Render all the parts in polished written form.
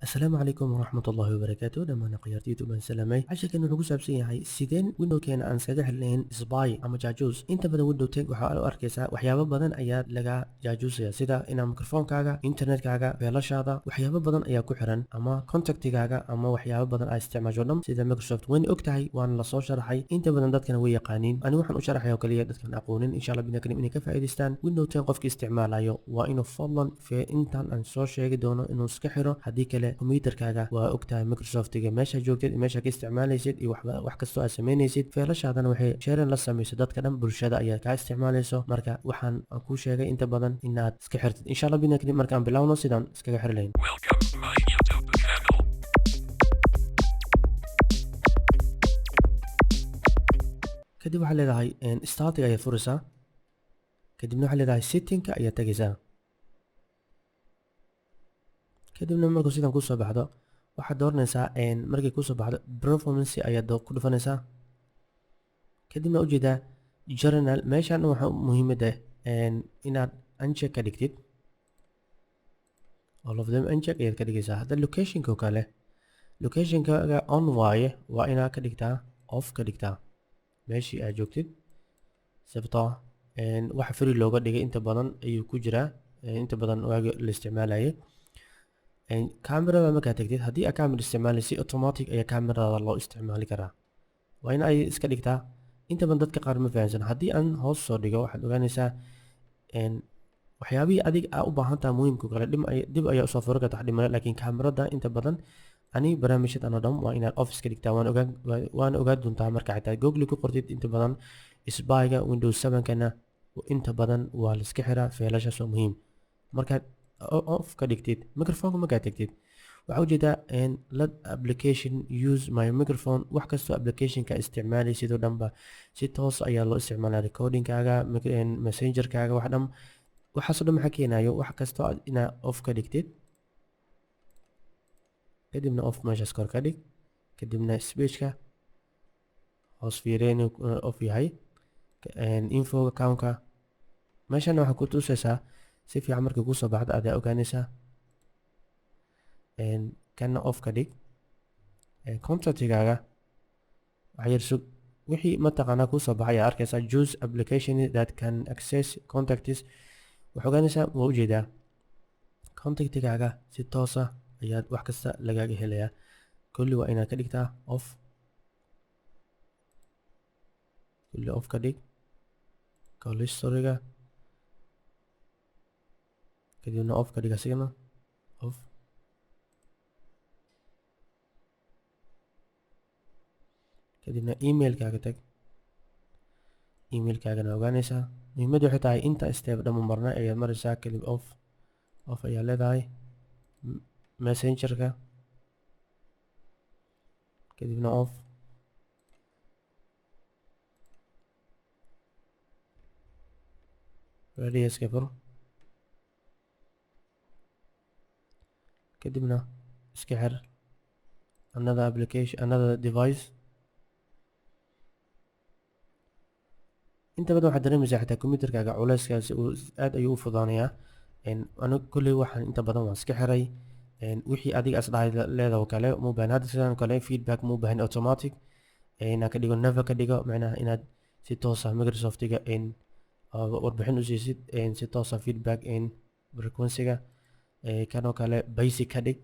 Asalaamu calaykum waraxmat ullaahi wabarakaatu dhammaan akhyaartaydu baan salaamay casharkan wuxuu ku saabsan yahay sideen windowkeena aan iskaga xirnayn spy ama jaajuus inta badan window tag waxaa u arkaysaa waxyaabo badan ayaa laga jaajuusaya sida inaad mikrofoonkaaga internetkaaga feelashaada waxyaabo badan ayaa ku xiran ama contactigaaga ama waxyaabo badan aad isticmaasho dhan sida Microsoft wayna og tahay waana lasoo sharaxay inta badan dadkana way yaqaaniin ani waxaan u sharaxaya oo kaliya dadkan aqoonin insha Allah bina karim inay ka faa'iidaystaan window tag qofkii isticmaalayo waa inuu fadlan intaan aan soo sheegi doono inuu iska xiro haddii kale kombiyuutarkaaga waa ogtahay Microsoftiga meesha joogtid meesha ka isticmaalaysid iyo wax kastoo aad samaynaysid feelashaadana waxay sharing la samayso dadka dhan bulshada ayaa kaa isticmaalayso marka waxaan kuu sheegay inta badan inaad iska xirtid insha Allah bina karim markaan bilowno sidaan iskaga xiri lahayn kadib waxaad leedahay starting ayaad furaysaa kadibna waxaad leedahay settingka ayaad tagaysaa kadibna markuu sidan ku soo baxdo waxaad dooranaysaa markay ku soo baxdo performance ayaad ku dhufanaysaa kadibna ujeedaa journal meeshan waxa muhiimada inaad uncheck ka dhigtid all of them uncheck ayaad ka dhigaysaa hadda locationka oo kale locationkaaga on waaye waa inaad ka dhigtaa off ka dhigtaa meeshii aad joogtid sababtoo waxa free looga dhigay inta badan ayuu ku jiraa inta badan waagi la isticmaalayay kamerada markaad tagtid haddii aad kamera isticmaalaysa si automatic ayaa kamerada loo isticmaali karaa waa in ay iska dhigtaa inta badan dadka qaar ma fahansan haddii aan hoos soo dhigo waxaad ogaanaysaa waxyaabihii adig aa u baahan taha muhiimka kale dib ayaa usoo furi karta dhimale laakiin kamerada inta badan ani barnaamijyadan oo dhan waa inaad office ka dhigtaa waana ogaan doontaa marka xitaa google ku qortid inta badan spyga windows 7kana inta badan waa la iska xiraa feelashaas oo muhiim markaad off ka dhigtid microphone markaad tagtid waxaa ujeedaa let application use my microphone wax kastoo applicationka isticmaalay sidoo dhanba si toos ayaa loo isticmaalaa recordingkaaga messengerkaaga wax dhan waxaasoo dhan maxaa keenayo wax kastoo inaad off ka dhigtid kadibna off meeshaas kor ka dhig kadibna speechka hoos fiiree inuu off yahay info accountka meeshana waxaa ku tusaysaa si fiican markay kusoo baxdo adaa ogaanaysaa kana off ka dhig contactigaaga waxyar sug wixii mataqaanaa kusoo baxay ayaa arkaysaa choose application that can access contacts waxaa ogaanaysaa waa ujeedaa contactigaaga si toosa ayaad wax kasta lagaaga helayaa kulli waa inaad ka dhigtaa off kulli off ka dhig call historyga kadibna off ka dhig asigana off kadibna emailkaaga tag emailkaagana ogaanaysaa muhiimaddu waxay tahay inta step dhamma marna ayaad maraysaa kadib off ayaa leedahay messengerka kadibna off radiuska fur kadibna iska xir another application another device inta badan waxaad dareemaysaa xitaa kombiyuutarkaaga culeyskaasi aad ayuu u fudaanayaa anigu kulley waxaan inta badan waan iska xiray wixii adiga asdhahay leedaho kale ma u baahan hadda sidaan kale feedback ma u baahan automatic inaad ka dhigo never ka dhigo macnaha inaad si toosa Microsoftiga warbixin u siisid si toosa feedback frequency-ga kanoo kale basic ka dhig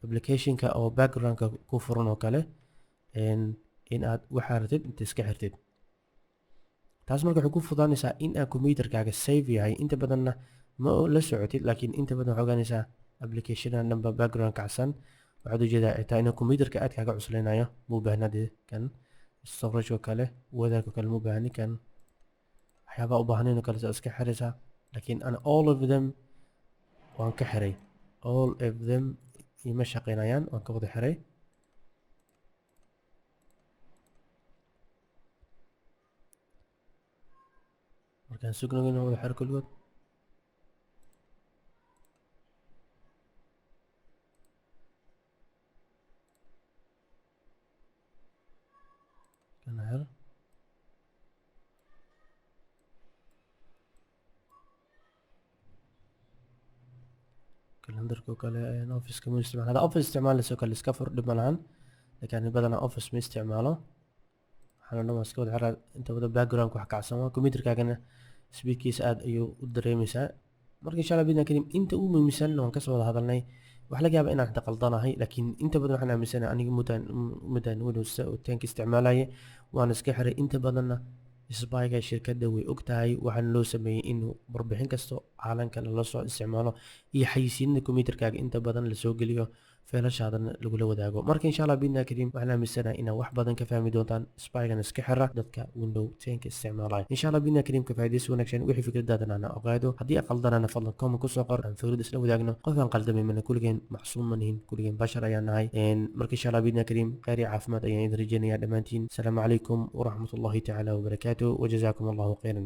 applicationka oo backgroundka ku furan oo kale in aad waxaa ratid inta iska xirtid taas marka waxay ku fudaanaysaa in aad kombiyuutarkaaga save yahay inta badanna ma la socotid laakiin inta badan waxaa ogaanaysaa applicationada dhanba background kacsan waxaad ujeedaa xitaa inuu kombiyuutarka aad kaaga cusleynayo ma u baahnade kan storage oo kale weatherka kale ma u baahni kan waxyaabaa u baahnayn oo kale saa iska xiraysaa laakiin ana all of them waan ka xiray all of them ima shaqeynayaan waan ka wada xiray markaan sugnago inaan wada xiro kulligood kana xir فولدرka kale office ma isticmaalo hada office isticmaalayso kale iska fur dhib malahan laakiin badana office ma isticmaalo waxaan dhan iska wada xiraa inta wada background wax kacsan waa computerkaagana speedkiisa aad ayuu u dareemaysaa marka insha Allah bidna karim inta uu muhiimsan waan ka soo wada hadalnay wax laga yaabaa inaan inta qaldanahay laakiin inta badan waxaan aaminsanahay aniga mudan Windows 10 isticmaalaya waan iska xiray inta badanna isbaaga shirkadda way ogtahay waxaan loo sameeyay inuu warbixin kasto caalanka la soo isticmaalo iyo xayisiinta computerkaaga inta badan la soo geliyo feelashaadana lagula wadaago marka insha Allah bidna karim waxaan aaminsanahay inaad wax badan ka fahmi doontaan isbaagan iska xira dadka Windows 10 isticmaalaya insha Allah bidna karim ka faa'iideyso wanaagsan wixii fikradaadana aan ogaado haddii aqaldanana fadlan comment ku soo qor aan fikrad isla wadaagno qofkan qaldamay mana kuligeen macsuum manihin kuligeen bashar ayaan nahay marka insha Allah bidna karim khayr iyo caafimaad ayaan idin rajaynayaa dhamaantiin assalamu calaykum waraxmatullaahi tacaala wabarakaatuh وجزاكم الله خيرا